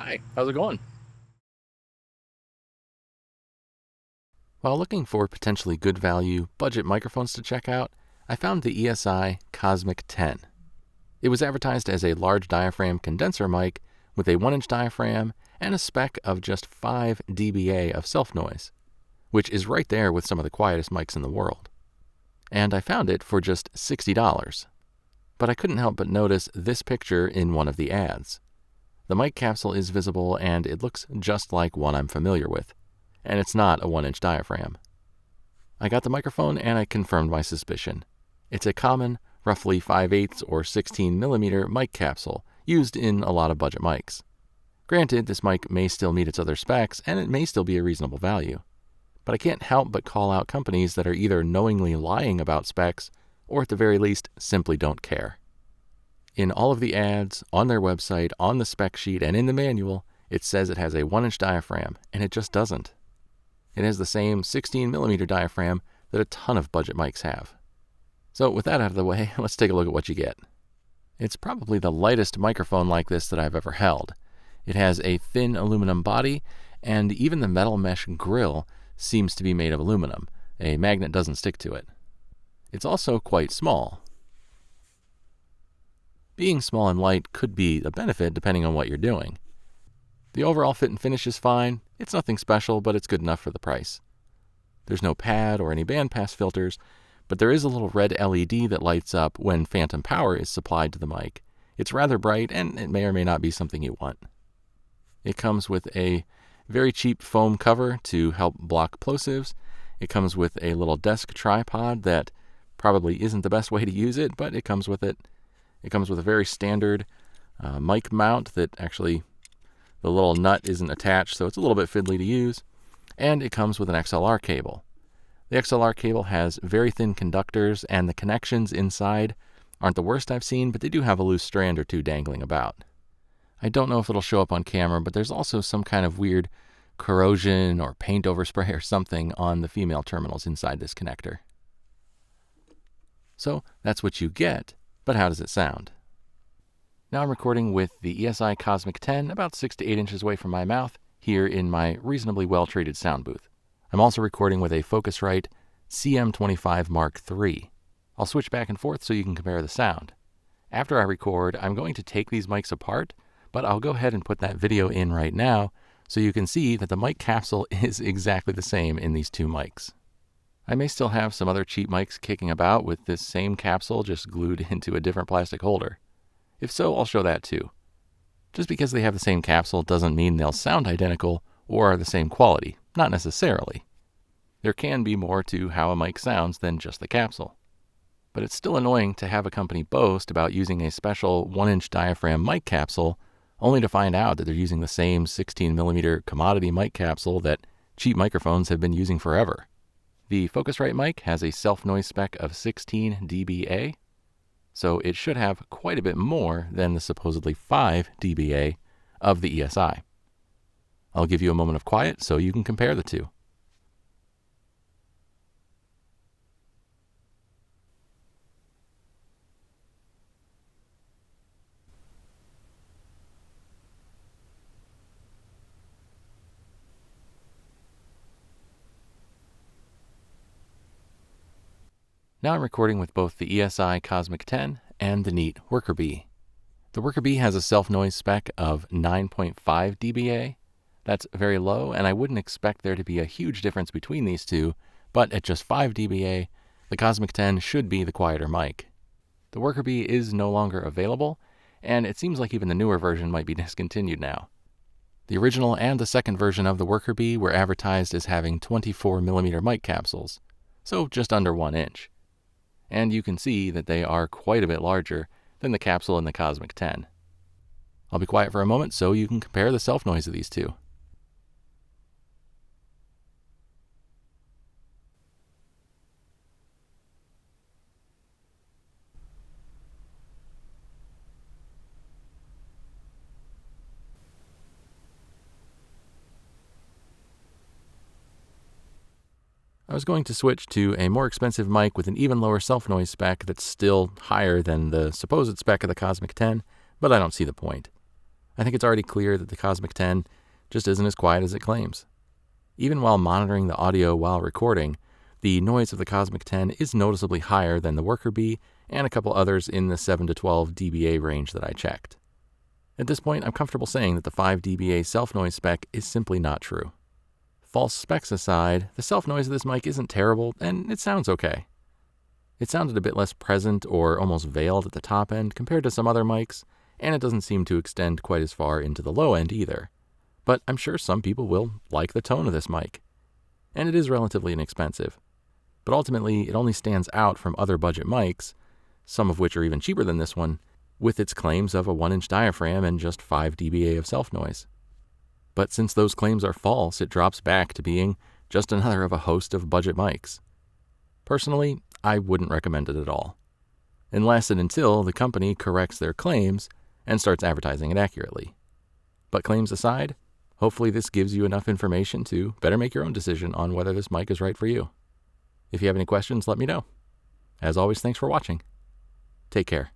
Hi, how's it going? While looking for potentially good value budget microphones to check out, I found the ESI CosMik 10. It was advertised as a large diaphragm condenser mic with a 1-inch diaphragm and a spec of just 5 dBA of self-noise, which is right there with some of the quietest mics in the world. And I found it for just $60. But I couldn't help but notice this picture in one of the ads. The mic capsule is visible and it looks just like one I'm familiar with. And it's not a 1-inch diaphragm. I got the microphone and I confirmed my suspicion. It's a common, roughly 5/8 or 16 millimeter mic capsule used in a lot of budget mics. Granted, this mic may still meet its other specs and it may still be a reasonable value. But I can't help but call out companies that are either knowingly lying about specs or at the very least simply don't care. In all of the ads, on their website, on the spec sheet, and in the manual, it says it has a 1-inch diaphragm, and it just doesn't. It has the same 16 millimeter diaphragm that a ton of budget mics have. So with that out of the way, let's take a look at what you get. It's probably the lightest microphone like this that I've ever held. It has a thin aluminum body, and even the metal mesh grill seems to be made of aluminum. A magnet doesn't stick to it. It's also quite small. Being small and light could be a benefit depending on what you're doing. The overall fit and finish is fine. It's nothing special, but it's good enough for the price. There's no pad or any bandpass filters, but there is a little red LED that lights up when phantom power is supplied to the mic. It's rather bright, and it may or may not be something you want. It comes with a very cheap foam cover to help block plosives. It comes with a little desk tripod that probably isn't the best way to use it, but it comes with it. It comes with a very standard mic mount that actually the little nut isn't attached, so it's a little bit fiddly to use. And it comes with an XLR cable. The XLR cable has very thin conductors, and the connections inside aren't the worst I've seen, but they do have a loose strand or two dangling about. I don't know if it'll show up on camera, but there's also some kind of weird corrosion or paint overspray or something on the female terminals inside this connector. So that's what you get, but how does it sound? Now I'm recording with the ESI CosMik 10 about 6 to 8 inches away from my mouth here in my reasonably well-treated sound booth. I'm also recording with a Focusrite CM25 Mark III. I'll switch back and forth so you can compare the sound. After I record, I'm going to take these mics apart, but I'll go ahead and put that video in right now so you can see that the mic capsule is exactly the same in these two mics. I may still have some other cheap mics kicking about with this same capsule just glued into a different plastic holder. If so, I'll show that too. Just because they have the same capsule doesn't mean they'll sound identical or are the same quality. Not necessarily. There can be more to how a mic sounds than just the capsule. But it's still annoying to have a company boast about using a special 1-inch diaphragm mic capsule only to find out that they're using the same 16 millimeter commodity mic capsule that cheap microphones have been using forever. The Focusrite mic has a self-noise spec of 16 dBA, so it should have quite a bit more than the supposedly 5 dBA of the ESI. I'll give you a moment of quiet so you can compare the two. Now I'm recording with both the ESI CosMik 10 and the neat Worker Bee. The Worker Bee has a self-noise spec of 9.5 dBA. That's very low, and I wouldn't expect there to be a huge difference between these two, but at just 5 dBA, the CosMik 10 should be the quieter mic. The Worker Bee is no longer available, and it seems like even the newer version might be discontinued now. The original and the second version of the Worker Bee were advertised as having 24 millimeter mic capsules, so just under 1 inch. And you can see that they are quite a bit larger than the capsule in the CosMik 10. I'll be quiet for a moment so you can compare the self-noise of these two. I was going to switch to a more expensive mic with an even lower self-noise spec that's still higher than the supposed spec of the CosMik 10, but I don't see the point. I think it's already clear that the CosMik 10 just isn't as quiet as it claims. Even while monitoring the audio while recording, the noise of the CosMik 10 is noticeably higher than the Worker Bee and a couple others in the 7 to 12 dBA range that I checked. At this point, I'm comfortable saying that the 5 dBA self-noise spec is simply not true. False specs aside, the self-noise of this mic isn't terrible, and it sounds okay. It sounded a bit less present or almost veiled at the top end compared to some other mics, and it doesn't seem to extend quite as far into the low end either. But I'm sure some people will like the tone of this mic. And it is relatively inexpensive. But ultimately, it only stands out from other budget mics, some of which are even cheaper than this one, with its claims of a 1-inch diaphragm and just 5 dBA of self-noise. But since those claims are false, it drops back to being just another of a host of budget mics. Personally, I wouldn't recommend it at all. Unless and until the company corrects their claims and starts advertising it accurately. But claims aside, hopefully this gives you enough information to better make your own decision on whether this mic is right for you. If you have any questions, let me know. As always, thanks for watching. Take care.